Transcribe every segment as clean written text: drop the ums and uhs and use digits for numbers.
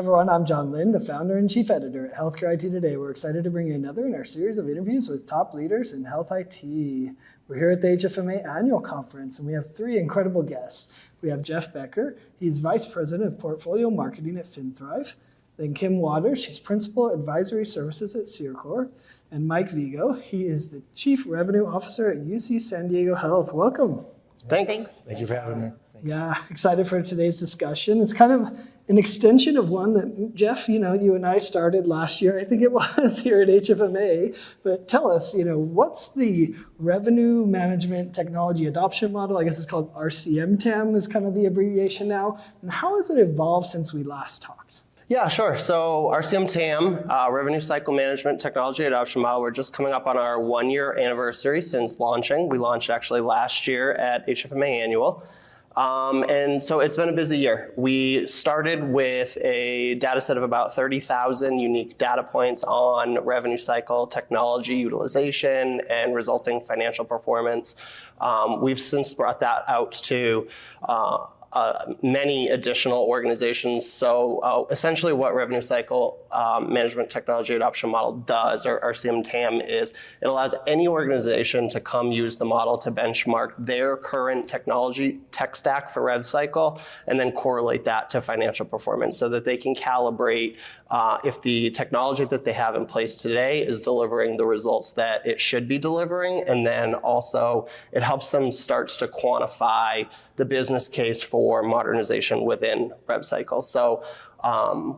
everyone, I'm John Lynn, the founder and chief editor at Healthcare IT Today. We're excited to bring you another in our series of interviews with top leaders in health IT. We're here at the HFMA Annual Conference, and we have three incredible guests. We have Jeff Becker. He's Vice President of Portfolio Marketing at FinThrive. Then Kim Waters. She's Principal Advisory Services at CereCore. And Mike Vigo. He is the Chief Revenue Officer at UC San Diego Health. Welcome. Thanks. Thank you for having me. Thanks. Yeah, excited for today's discussion. It's kind of an extension of one that, Jeff, you and I started last year, I think it was, here at HFMA. But tell us, what's the revenue management technology adoption model? I guess it's called RCM TAM is kind of the abbreviation now. And how has it evolved since we last talked? Yeah, sure. So RCM TAM, Revenue Cycle Management Technology Adoption Model, we're just coming up on our 1-year anniversary since launching. We launched actually last year at HFMA Annual. And so it's been a busy year. We started with a data set of about 30,000 unique data points on revenue cycle, technology utilization, and resulting financial performance. We've since brought that out to many additional organizations. So essentially what Revenue Cycle Management Technology Adoption Model does, or RCM TAM, is it allows any organization to come use the model to benchmark their current technology tech stack for rev cycle and then correlate that to financial performance so that they can calibrate if the technology that they have in place today is delivering the results that it should be delivering. And then also it helps them starts to quantify the business case for modernization within rev cycle. So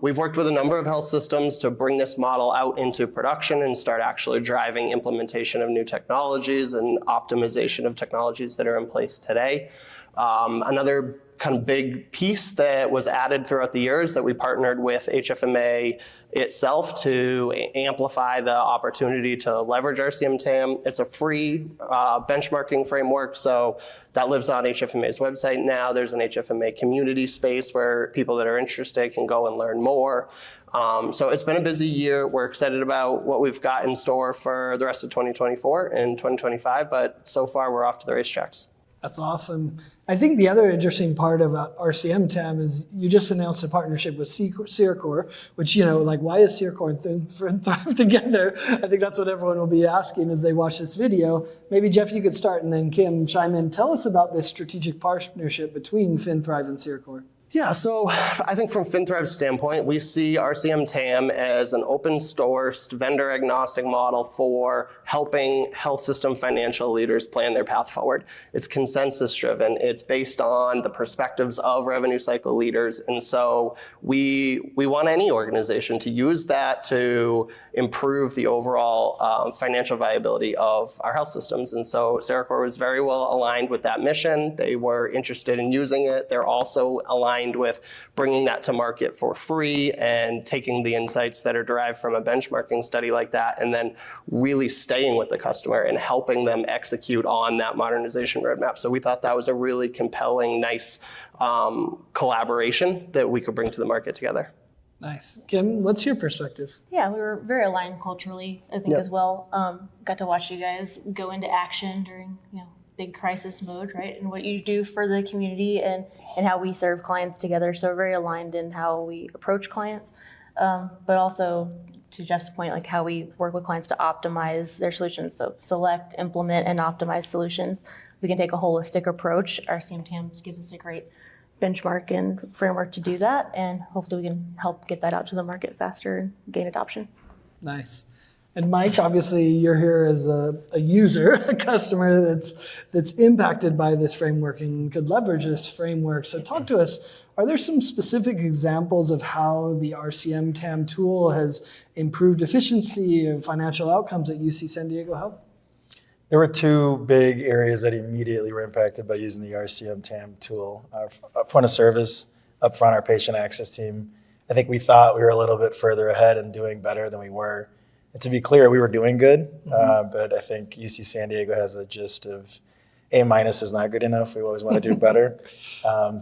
we've worked with a number of health systems to bring this model out into production and start actually driving implementation of new technologies and optimization of technologies that are in place today. Another kind of big piece that was added throughout the years that we partnered with HFMA itself to amplify the opportunity to leverage RCM TAM. It's a free benchmarking framework, so that lives on HFMA's website now. There's an HFMA community space where people that are interested can go and learn more. So it's been a busy year. We're excited about what we've got in store for the rest of 2024 and 2025, but so far we're off to the racetracks. That's awesome. I think the other interesting part about RCM TAM is you just announced a partnership with CereCore, which, why is CereCore and FinThrive together? I think that's what everyone will be asking as they watch this video. Maybe, Jeff, you could start and then Kim chime in. Tell us about this strategic partnership between FinThrive and CereCore. Yeah, so I think from FinThrive's standpoint, we see RCM TAM as an open-sourced, vendor-agnostic model for helping health system financial leaders plan their path forward. It's consensus-driven. It's based on the perspectives of revenue cycle leaders. And so we want any organization to use that to improve the overall financial viability of our health systems. And so CereCore was very well aligned with that mission. They were interested in using it. They're also aligned with bringing that to market for free and taking the insights that are derived from a benchmarking study like that and then really staying with the customer and helping them execute on that modernization roadmap. So we thought that was a really compelling, nice collaboration that we could bring to the market together. Nice. Kim, what's your perspective? Yeah, we were very aligned culturally, I think, as well. Got to watch you guys go into action during, big crisis mode, right? And what you do for the community and how we serve clients together. So very aligned in how we approach clients, but also to Jeff's point, like how we work with clients to optimize their solutions. So select, implement, and optimize solutions. We can take a holistic approach. RCM TAM gives us a great benchmark and framework to do that. And hopefully we can help get that out to the market faster and gain adoption. Nice. And Mike, obviously you're here as a user, a customer that's impacted by this framework and could leverage this framework. So talk to us, are there some specific examples of how the RCM TAM tool has improved efficiency of financial outcomes at UC San Diego Health? There were two big areas that immediately were impacted by using the RCM TAM tool. Our point of service, upfront, our patient access team. I think we thought we were a little bit further ahead and doing better than we were. And to be clear, we were doing good, but I think UC San Diego has a gist of A- is not good enough. We always want to do better,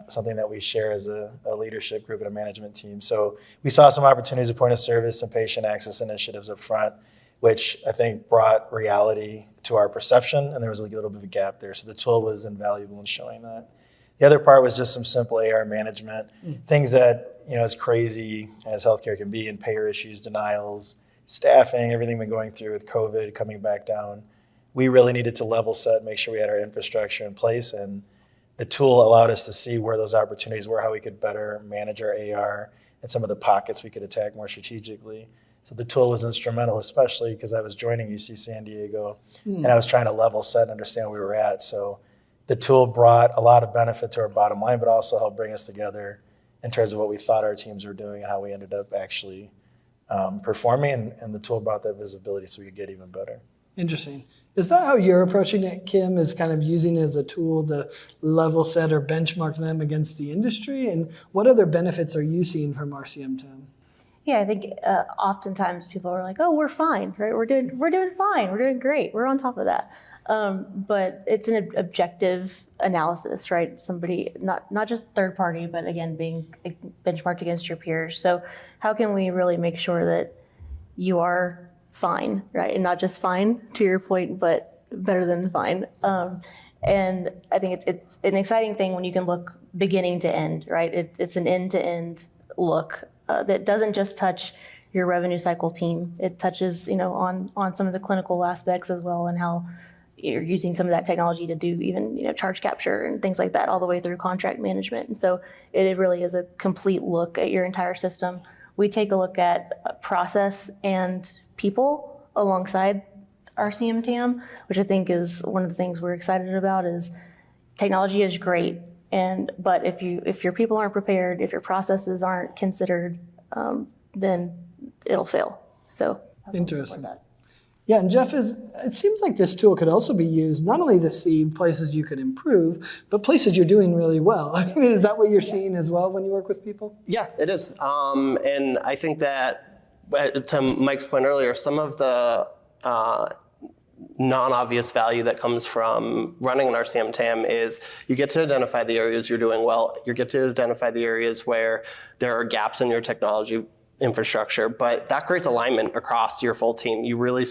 something that we share as a leadership group and a management team. So we saw some opportunities of point of service and patient access initiatives up front, which I think brought reality to our perception, and there was a little bit of a gap there. So the tool was invaluable in showing that. The other part was just some simple AR management, things that, as crazy as healthcare can be, and payer issues, denials, staffing, everything we've been going through with COVID coming back down. We really needed to level set, make sure we had our infrastructure in place, and the tool allowed us to see where those opportunities were, how we could better manage our AR and some of the pockets we could attack more strategically. So the tool was instrumental, especially because I was joining UC San Diego and I was trying to level set and understand where we were at. So the tool brought a lot of benefit to our bottom line, but also helped bring us together in terms of what we thought our teams were doing and how we ended up actually performing. And the tool brought that visibility so we could get even better. Interesting. Is that how you're approaching it, Kim, is kind of using it as a tool to level set or benchmark them against the industry? And what other benefits are you seeing from RCM TAM? Yeah, I think oftentimes people are like, "Oh, we're fine, right? We're doing fine. We're doing great. We're on top of that." But it's an objective analysis, right? Somebody, not just third party, but again, being benchmarked against your peers. So how can we really make sure that you are fine, right? And not just fine, to your point, but better than fine. And I think it's an exciting thing when you can look beginning to end, right? It's an end-to-end look that doesn't just touch your revenue cycle team. It touches, on some of the clinical aspects as well, and how you're using some of that technology to do even, charge capture and things like that, all the way through contract management. And so it really is a complete look at your entire system. We take a look at process and people alongside RCM TAM, which I think is one of the things we're excited about. Is technology is great, but if your people aren't prepared, if your processes aren't considered, then it'll fail. So interesting. Yeah, and Jeff, it seems like this tool could also be used not only to see places you could improve, but places you're doing really well. I mean, is that what you're seeing as well when you work with people? Yeah, it is. And I think that, to Mike's point earlier, some of the non-obvious value that comes from running an RCM TAM is you get to identify the areas you're doing well. You get to identify the areas where there are gaps in your technology infrastructure, but that creates alignment across your full team. You really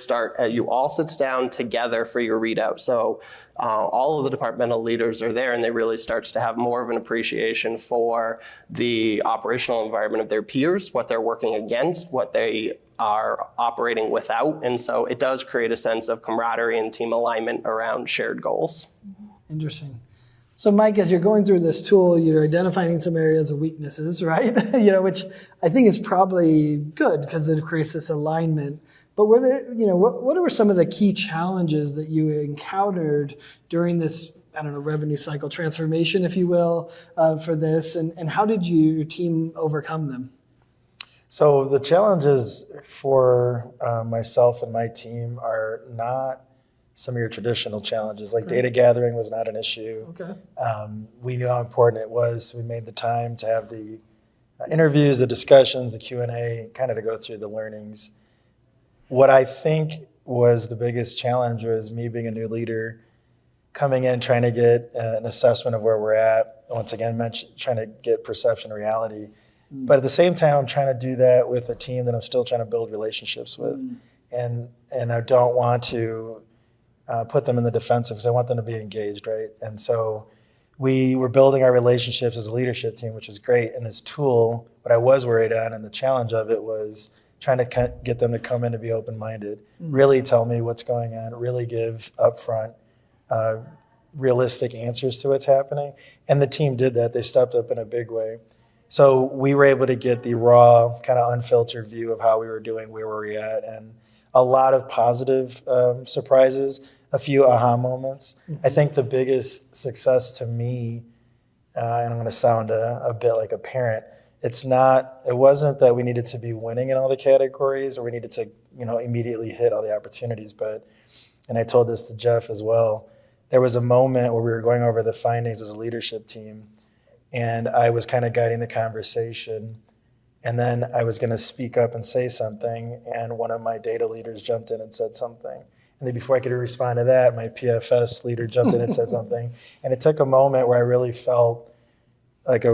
you all sit down together for your readout. So all of the departmental leaders are there, and they really starts to have more of an appreciation for the operational environment of their peers, what they're working against, what they are operating without. And so it does create a sense of camaraderie and team alignment around shared goals. Interesting. So Mike, as you're going through this tool, you're identifying some areas of weaknesses, right? Which I think is probably good because it creates this alignment. But were there, what were some of the key challenges that you encountered during this, revenue cycle transformation, if you will, for this, and how did your team overcome them? So the challenges for myself and my team are not some of your traditional challenges, like data gathering was not an issue. Okay. We knew how important it was, so we made the time to have the interviews, the discussions, the Q&A, kind of to go through the learnings. What I think was the biggest challenge was me being a new leader, coming in, trying to get an assessment of where we're at. Once again, trying to get perception reality. But at the same time, I'm trying to do that with a team that I'm still trying to build relationships with. And I don't want to put them in the defensive because I want them to be engaged, right? And so we were building our relationships as a leadership team, which is great. And this tool, what I was worried on and the challenge of it was trying to get them to come in and be open-minded, really tell me what's going on, really give upfront realistic answers to what's happening. And the team did that. They stepped up in a big way. So we were able to get the raw, kind of unfiltered view of how we were doing, where were we at, and a lot of positive surprises, a few aha moments. I think the biggest success to me, and I'm going to sound a bit like a parent, it wasn't that we needed to be winning in all the categories or we needed to, immediately hit all the opportunities, and I told this to Jeff as well, there was a moment where we were going over the findings as a leadership team, and I was kind of guiding the conversation, and then I was going to speak up and say something, and one of my data leaders jumped in and said something. And then before I could respond to that, my PFS leader jumped in and said something. And it took a moment where I really felt like I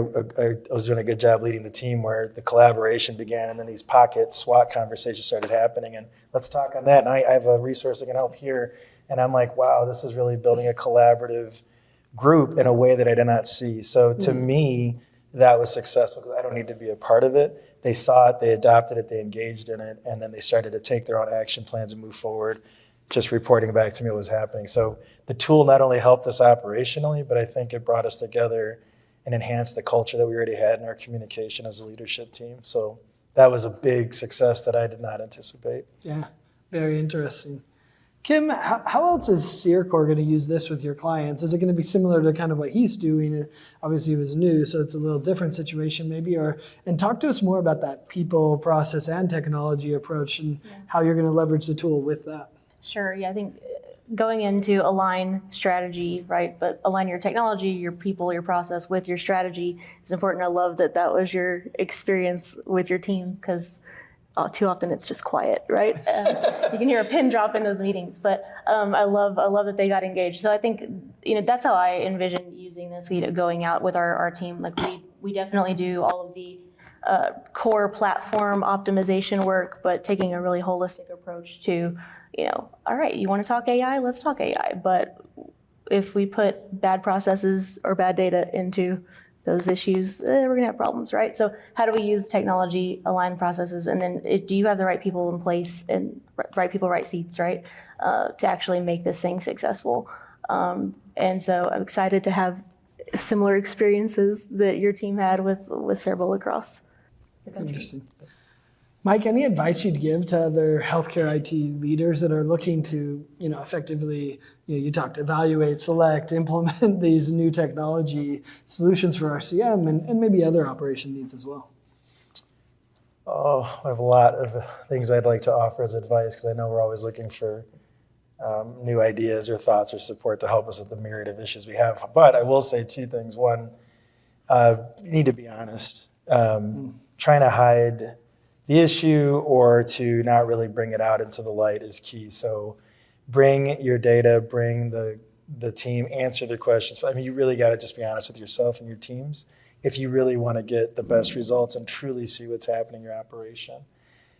was doing a good job leading the team, where the collaboration began, and then these pocket SWOT conversations started happening, and let's talk on that. And I have a resource that can help here. And I'm like, wow, this is really building a collaborative group in a way that I did not see. So to me, that was successful because I don't need to be a part of it. They saw it, they adopted it, they engaged in it, and then they started to take their own action plans and move forward, just reporting back to me what was happening. So the tool not only helped us operationally, but I think it brought us together and enhanced the culture that we already had in our communication as a leadership team. So that was a big success that I did not anticipate. Yeah, very interesting. Kim, how else is CereCore going to use this with your clients? Is it going to be similar to kind of what he's doing? Obviously, it was new, so it's a little different situation maybe. And talk to us more about that people, process, and technology approach and how you're going to leverage the tool with that. Sure. Yeah, I think going into align strategy, right? But align your technology, your people, your process with your strategy is important. I love that that was your experience with your team because too often it's just quiet, right? You can hear a pin drop in those meetings, but I love that they got engaged. So I think that's how I envision using this. Going out with our team, like we definitely do all of the core platform optimization work, but taking a really holistic approach to, all right, you want to talk AI, let's talk AI. But if we put bad processes or bad data into those issues, we're going to have problems, right? So how do we use technology, align processes, and then do you have the right people in place and right people, right seats, right, to actually make this thing successful? And so I'm excited to have similar experiences that your team had with Cerebral across the country. Interesting. Mike, any advice you'd give to other healthcare IT leaders that are looking to, effectively, you talked, evaluate, select, implement these new technology solutions for RCM and maybe other operation needs as well? Oh, I have a lot of things I'd like to offer as advice because I know we're always looking for new ideas or thoughts or support to help us with the myriad of issues we have. But I will say two things. One, you need to be honest. Trying to hide the issue or to not really bring it out into the light is key. So bring your data, bring the team, answer the questions. I mean, you really got to just be honest with yourself and your teams if you really want to get the best results and truly see what's happening in your operation.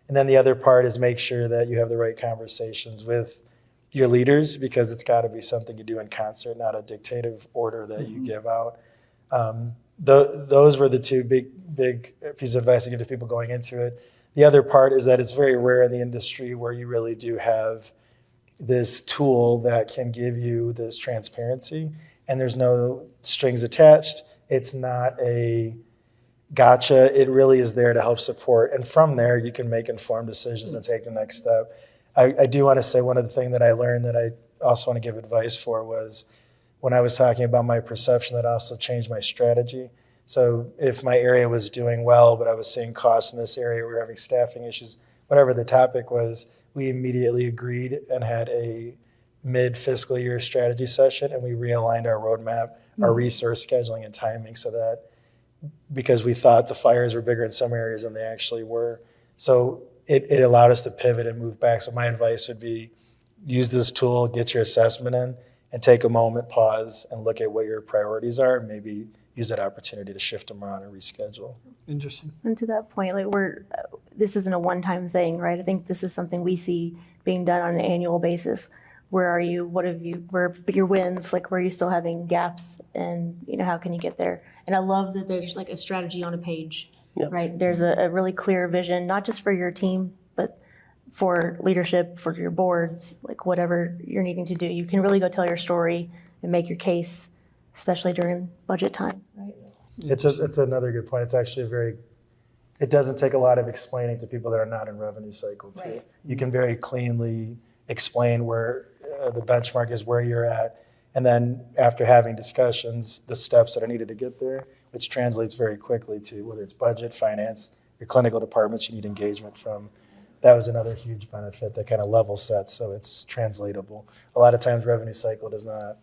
And then the other part is make sure that you have the right conversations with your leaders because it's got to be something you do in concert, not a dictative order that you give out. Those were the two big pieces of advice I give to people going into it. The other part is that it's very rare in the industry where you really do have this tool that can give you this transparency and there's no strings attached. It's not a gotcha. It really is there to help support. And from there, you can make informed decisions and take the next step. I do want to say one of the things that I learned that I also want to give advice for was when I was talking about my perception, that also changed my strategy. So if my area was doing well, but I was seeing costs in this area, we were having staffing issues, whatever the topic was, we immediately agreed and had a mid-fiscal year strategy session, and we realigned our roadmap, our resource scheduling and timing so that because we thought the fires were bigger in some areas than they actually were. So it allowed us to pivot and move back. So my advice would be use this tool, get your assessment in, and take a moment, pause, and look at what your priorities are, and maybe use that opportunity to shift them around and reschedule. Interesting. And to that point, this isn't a one-time thing, right? I think this is something we see being done on an annual basis. Where are you? What have you? Where are your wins? Where are you still having gaps? And how can you get there? And I love that there's a strategy on a page, right? There's a really clear vision, not just for your team, but for leadership, for your boards, whatever you're needing to do. You can really go tell your story and make your case, especially during budget time, right? It's another good point. It's actually it doesn't take a lot of explaining to people that are not in revenue cycle too. Right. You can very cleanly explain where the benchmark is, where you're at, and then after having discussions, the steps that are needed to get there, which translates very quickly to whether it's budget, finance, your clinical departments you need engagement from. That was another huge benefit that kind of level sets, so it's translatable. A lot of times revenue cycle does not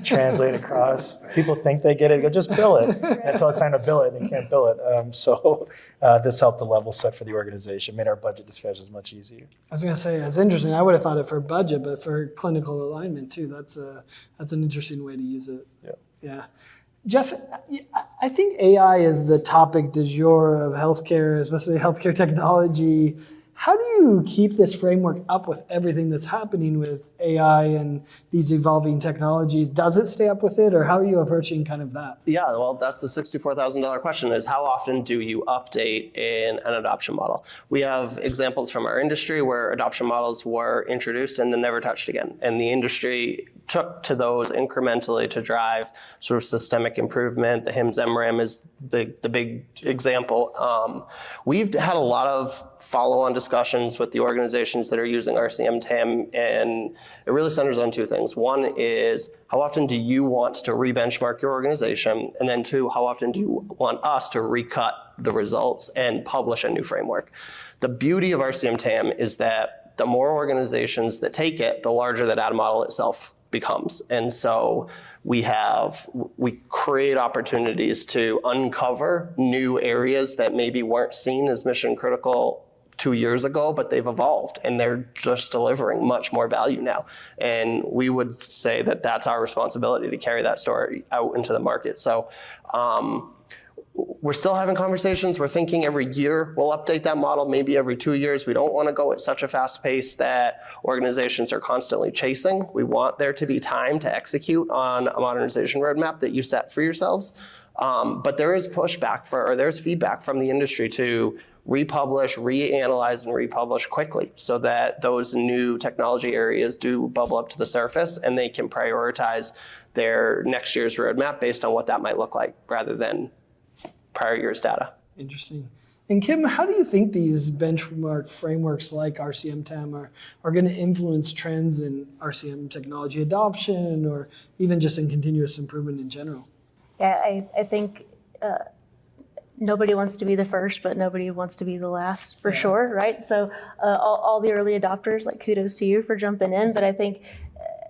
translate across. People think they get it, go just bill it. That's how it's time to bill it, and you can't bill it. So this helped the level set for the organization, made our budget discussions much easier. I was going to say, that's interesting. I would have thought it for budget, but for clinical alignment too, that's an interesting way to use it. Yeah. Jeff, I think AI is the topic du jour of healthcare, especially healthcare technology. How do you keep this framework up with everything that's happening with AI and these evolving technologies? Does it stay up with it, or how are you approaching kind of that? Yeah, well, that's the $64,000 question, is how often do you update in an adoption model? We have examples from our industry where adoption models were introduced and then never touched again. And the industry took to those incrementally to drive sort of systemic improvement. The HIMSS-MRAM is the big example. We've had a lot of follow-on discussions with the organizations that are using RCM TAM, and it really centers on two things. One is, how often do you want to re-benchmark your organization? And then two, how often do you want us to recut the results and publish a new framework? The beauty of RCM TAM is that the more organizations that take it, the larger the data model itself becomes. And so we create opportunities to uncover new areas that maybe weren't seen as mission critical 2 years ago, but they've evolved and they're just delivering much more value now. And we would say that that's our responsibility to carry that story out into the market. So we're still having conversations. We're thinking every year we'll update that model, maybe every 2 years. We don't want to go at such a fast pace that organizations are constantly chasing. We want there to be time to execute on a modernization roadmap that you set for yourselves. But there is there's feedback from the industry to republish, reanalyze, and republish quickly so that those new technology areas do bubble up to the surface and they can prioritize their next year's roadmap based on what that might look like rather than prior year's data. Interesting. And Kim, how do you think these benchmark frameworks like RCM TAM are going to influence trends in RCM technology adoption or even just in continuous improvement in general? Yeah, I think nobody wants to be the first, but nobody wants to be the last for sure, right? So all the early adopters, like kudos to you for jumping in, but I think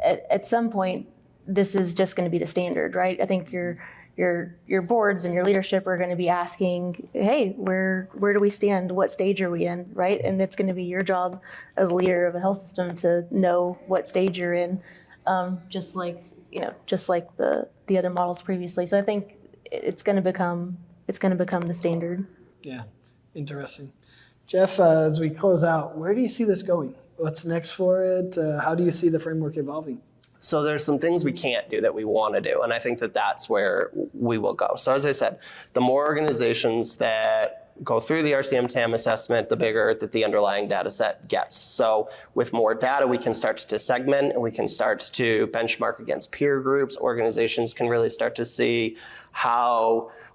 at some point, this is just going to be the standard, right? I think your boards and your leadership are going to be asking, hey, where do we stand? What stage are we in, right? And it's going to be your job as a leader of a health system to know what stage you're in, just like the other models previously. So I think it's going to become the standard. Yeah, interesting. Jeff, as we close out, where do you see this going? What's next for it? How do you see the framework evolving? So there's some things we can't do that we want to do, and I think that that's where we will go. So as I said, the more organizations that go through the RCM TAM assessment, the bigger that the underlying data set gets. So with more data, we can start to segment and we can start to benchmark against peer groups. Organizations can really start to see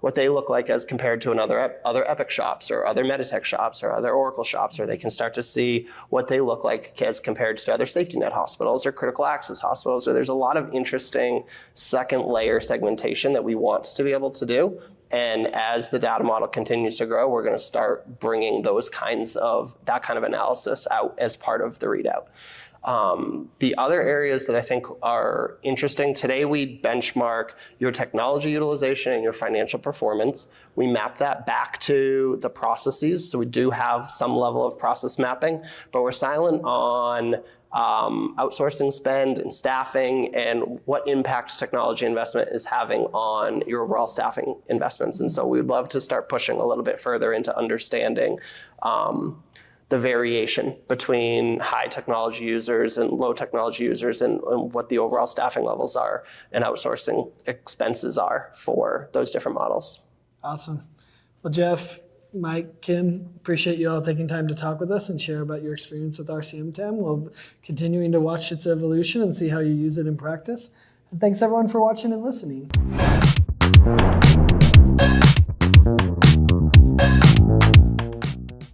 what they look like as compared to other Epic shops or other Meditech shops or other Oracle shops, or they can start to see what they look like as compared to other safety net hospitals or critical access hospitals. So there's a lot of interesting second layer segmentation that we want to be able to do. And as the data model continues to grow, we're going to start bringing that kind of analysis out as part of the readout. The other areas that I think are interesting, today we benchmark your technology utilization and your financial performance. We map that back to the processes. So we do have some level of process mapping, but we're silent on outsourcing spend and staffing and what impact technology investment is having on your overall staffing investments. And so we'd love to start pushing a little bit further into understanding the variation between high technology users and low technology users and what the overall staffing levels are and outsourcing expenses are for those different models. Awesome. Well, Jeff, Mike, Kim, appreciate you all taking time to talk with us and share about your experience with RCM TAM. We'll continuing to watch its evolution and see how you use it in practice. And thanks everyone for watching and listening.